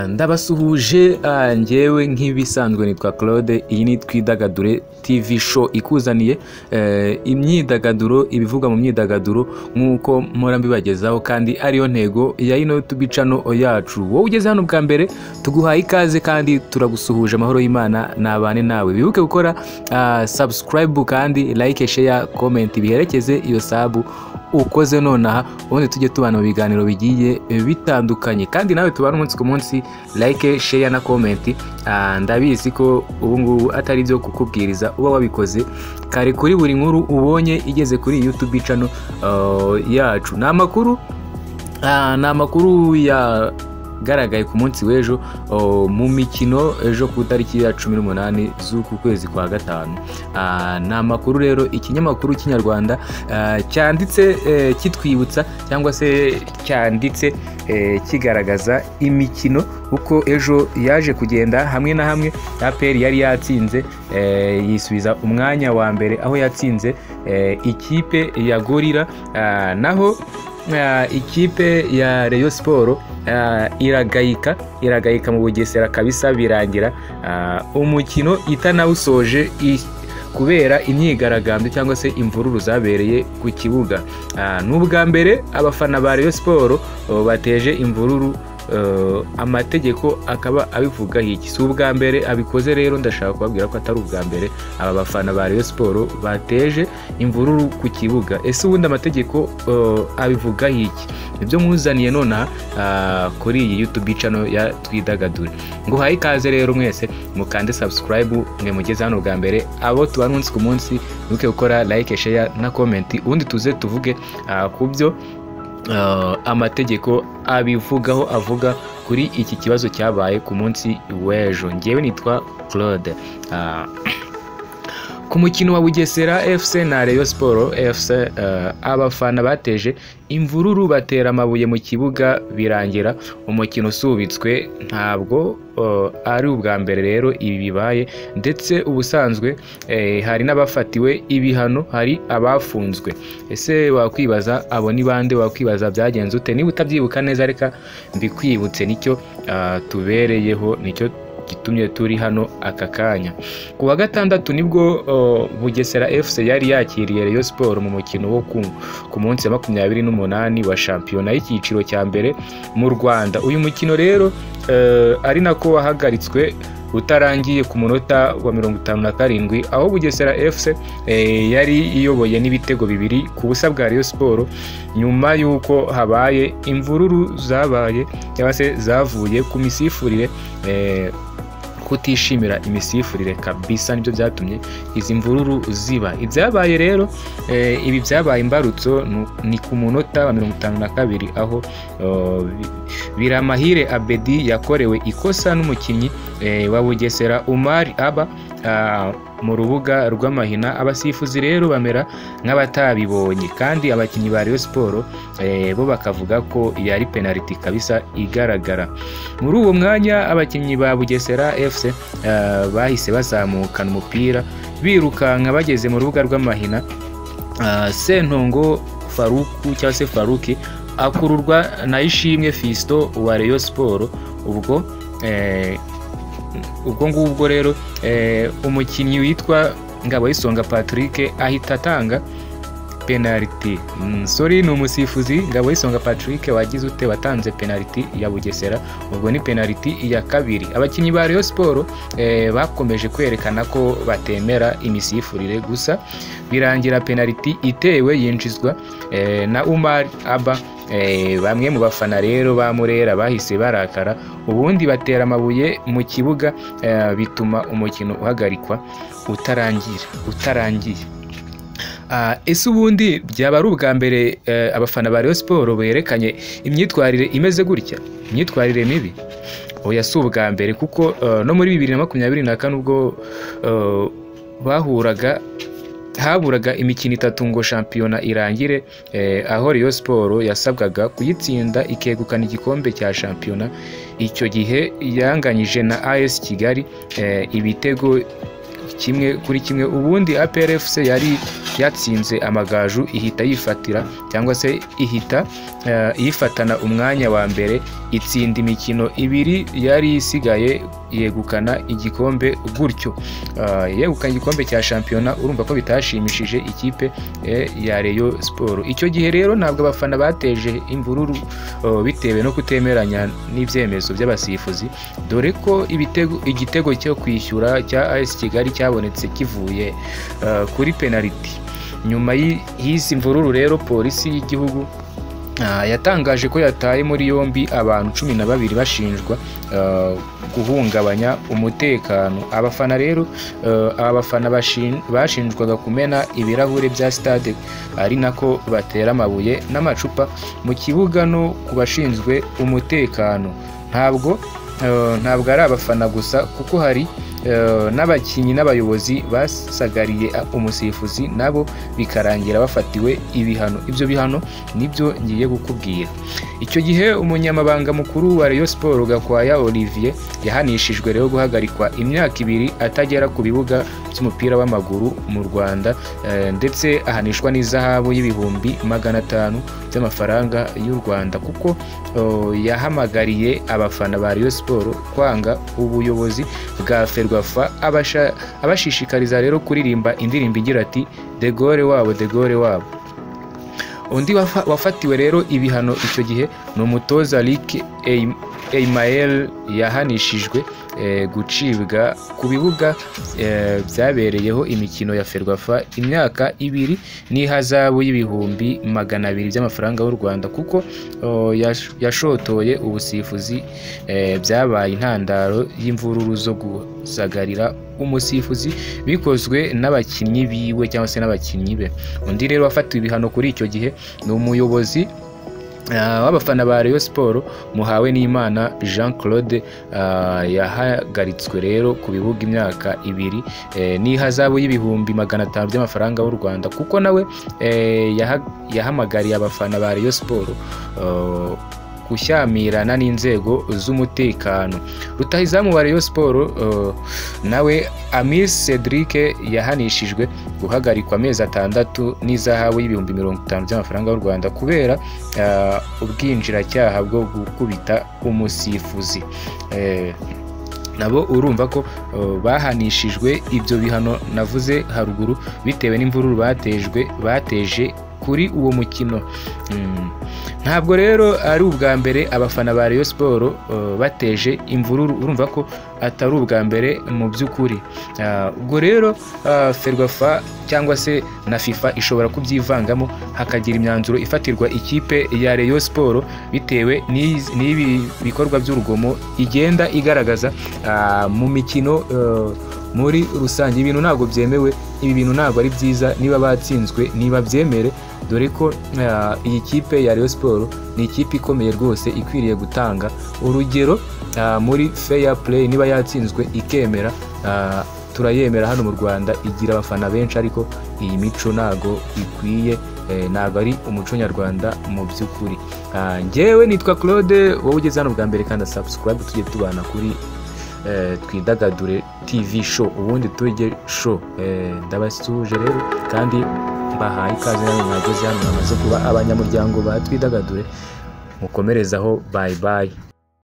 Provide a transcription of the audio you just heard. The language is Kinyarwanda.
Ndabasuhuje njyewe nk'ibisanzwe nitwa Claude. Iyi ni Twidagadure TV show ikuzaniye imyidagaduro, ibivuga mu myidagaduro nk'uko mpora mbibagezaho, kandi ariyo ntego ya ino YouTube channel yacu. Wowe ugeze hano bwa mbere tuguhaye ikaze kandi turagusuhuje. Amahoro y'Imana nabane nawe. Bibuke gukora subscribe kandi like, share, comment biherekeze iyo sub ukoze nonaha, ubundi tujye tubana mu biganiro bigiye bitandukanye, kandi nawe tubana umunsi ku munsi. Like, share na comment. Ndabizi ko ubu ngubu atari byo kukubwiriza, uba wabikoze kare kuri buri nkuru ubonye igeze kuri YouTube channel yacu. Ni amakuru yagaragaye ku munsi w'ejo mu mikino ejo ku itariki ya 18 z'uku kwezi kwa gatanu. Ni amakuru rero ikinyamakuru cy'inyarwanda cyanditse kitwibutsa cyangwa se cyanditse kigaragaza imikino uko ejo yaje kugenda. Hamwe na hamwe APR yari yatsinze yisubiza umwanya wa mbere aho yatsinze ikipe ya Gorilla, naho ikipe ya Rayon Sport iragayika mu Bugesera kabisa, birangira umukino itanawusoje kubera imyigaragambyo cyangwa se imvururu zabereye ku kibuga. N'ubwa mbere abafana ba Rayon Sport bateje imvururu, amategeko akaba abivuga iki. Si ubwa mbere abikoze, rero ndashaka kubabwira ko atari ubwa mbere aba bafana ba Rayon Sport bateje imvururu ku kibuga. Ese ubundi amategeko abivuga iki? Nibyo mwuzaniye nona kuri iyi YouTube channel ya Twidagadure. Nguhaye ikaze rero mwese mukande subscribe mwe mugeze hano bwa mbere. Abo tubana umunsi ku munsi muke gukora like, share na comment, ubundi tuze tuvuge kubyo amategeko abivugaho, avuga kuri iki kibazo cyabaye ku munsi w'ejo. Ngewe nitwa Claude. Ku mukino wa Bugesera FC na Rayon Sport FC, abafana bateje imvururu batera amabuye mu kibuga, birangira umukino usubitswe. Ntabwo ari ubwa mbere rero ibi bibaye, ndetse ubusanzwe hari n'abafatiwe ibihano, hari abafunzwe. Ese wakwibaza abo ni bande? Wakwibaza byagenze ute? Niba utabyibuka neza reka mbikwibutse, nicyo tubereyeho, nicyo gitumye turi hano aka kanya. Ku wa gatandatu nibwo Bugesera FC yari yakiriye Rayon Sport mu mukino wo ku munsi wa 28 wa shampiyona y'icyiciro cya mbere mu Rwanda. Uyu mukino rero ari nako wahagaritswe utarangiye ku munota wa 57, aho Bugesera FC yari iyoboye n'ibitego 2 ku busa bwa Rayon Sport, nyuma y'uko habaye imvururu zabaye cyangwa se zavuye ku misifurire, kutishimira imisifurire kabisa, nibyo byatumye izi mvururu ziba. Ibyabaye rero ibi byabaye imbarutso ni ku munota wa 52, aho Biramahire Abedi yakorewe ikosa n'umukinnyi wa Bugesera Umar Aba mu rubuga rw'amahina. Abasifuzi rero bamera nk'abatabibonye, kandi abakinnyi ba Rayon Sport bo bakavuga ko yari penalty kabisa igaragara. Muri uwo mwanya abakinnyi ba Bugesera FC bahise bazamukana umupira birukanka bageze mu rubuga rw'amahina. Sentongo Faruku cyangwa se Faruki akururwa na Ishimwe Fisto wa Rayon Sport. Ubwo ngubwo rero umukinnyi witwa Ngaboyisonga Patrick ahita atanga penalty. Ni umusifuzi Ngaboyisonga Patrick wagize ute watanze penalty ya Bugesera. Ubwo ni penalty ya kabiri. Abakinnyi ba Rayon Sport bakomeje kwerekana ko batemera imisifurire, gusa birangira penalty itewe yinjizwa na Umar Aba. Bamwe mu bafana rero ba Murera bahise barakara, ubundi batera amabuye mu kibuga, bituma umukino uhagarikwa utarangiye. Ese ubundi byaba ari ubwa mbere abafana ba Rayon Sport berekanye imyitwarire imeze gutya, imyitwarire mibi? Oya, si ubwa mbere, kuko no muri 2024 ubwo haburaga imikino 3 ngo shampiyona irangire, aho Rayon Sport yasabwaga kuyitsinda ikegukana igikombe cya shampiyona. Icyo gihe yanganyije na AS Kigali ibitego 1-0 ubundi APR FC yari yatsinze Amagaju ihita yifatira cyangwa se ihita yifatana umwanya wa mbere itsinda imikino 2 yari isigaye yegukana igikombe gutyo yegukana igikombe cya shampiyona. Urumva ko bitashimishije ikipe ya Rayon Sport. Icyo gihe rero ntabwo abafana bateje imvururu bitewe no kutemeranya n'ibyemezo by'abasifuzi, dore ko igitego cyo kwishyura cya AS Kigali cyabonetse kivuye kuri penalty. Nyuma y'izi mvururu rero polisi y'igihugu yatangaje ko yataye muri yombi abantu 12 bashinjwa guhungabanya umutekano. Abafana rero bashinjwaga kumena ibirahure bya stade ari nako batera amabuye n'amacupa mu kibuga no kubashinzwe umutekano. Ntabwo ari abafana gusa kuko hari n'abakinnyi n'abayobozi basagariye umusifuzi nabo bikarangira bafatiwe ibihano. Ibyo bihano nibyo ngiye gukubwira. Icyo gihe umunyamabanga mukuru wa Rayon Sport Gakwaya Olivier yahanishijwe rero guhagarikwa imyaka 2 atagera ku bibuga by'umupira w'amaguru mu Rwanda, ndetse ahanishwa n'izahabu y'ibihumbi 500 by'amafaranga y'u Rwanda kuko yahamagariye abafana ba Rayon Sport kwanga ubuyobozi bwa Ferwafa, abashishikariza rero kuririmba indirimbo igira ati De Gaulle wabo, De Gaulle wabo. Undi wafatiwe rero ibihano icyo gihe ni umutoza Rick Eymael yahanishijwe gucibwa ku bibuga byabereyeho imikino ya Ferwafa imyaka 2 n'ihazabu y'ibihumbi 200 by'amafaranga y'u Rwanda kuko yashotoye ubusifuzi byabaye intandaro y'imvururu zo gusagarira umusifuzi bikozwe n'abakinnyi biwe cyangwa se n'abakinnyi be. Undi rero wafatiwe ibihano kuri icyo gihe ni umuyobozi w'abafana ba Rayon Sport Muhawenimana Jean Claude, yahagaritswe rero ku bibuga imyaka 2 n'ihazabu y'ibihumbi 500 by'amafaranga y'u Rwanda kuko nawe yahamagariye abafana ba Rayon Sport gushyamirana n'inzego z'umutekano. Rutahizamu wa Rayon Sport nawe Amis Cedric yahanishijwe guhagarikwa amezi 6 n'izahabu y'ibihumbi 50 by'amafaranga y'u Rwanda kubera ubwinjiracyaha bwo gukubita umusifuzi. Nabo urumva ko bahanishijwe ibyo bihano navuze haruguru bitewe n'imvururu bateje kuri uwo mukino. Ntabwo rero ari ubwa mbere abafana ba Rayon Sport bateje imvururu, urumva ko atari ubwa mbere mu by'ukuri. Ubwo rero Ferwafa cyangwa se na FIFA ishobora kubyivangamo hakagira imyanzuro ifatirwa ikipe ya Rayon Sport bitewe n'ibi bikorwa by'urugomo igenda igaragaza mu mikino muri rusange. Ibintu ntabwo byemewe, ibi bintu ntabwo ari byiza. Niba batsinzwe niba byemere, dore ko iyi kipe ya Rayon Sport ni ikipe ikomeye rwose ikwiriye gutanga urugero muri fair play. Niba yatsinzwe ikemera, turayemera hano mu Rwanda, igira abafana benshi, ariko iyi mico ntago ikwiye, ntago ari umuco nyarwanda mu by'ukuri. Njyewe nitwa Claude, wowe ugeze hano bwa mbere kandi subscribe, tujye tubana kuri Twidagadure TV show, ubundi tujye show. Ndabasuje rero kandi mbahaye ikaze namwe mwageze hano mwamaze kuba abanyamuryango ba Twidagadure, mukomerezaho. Bye bye.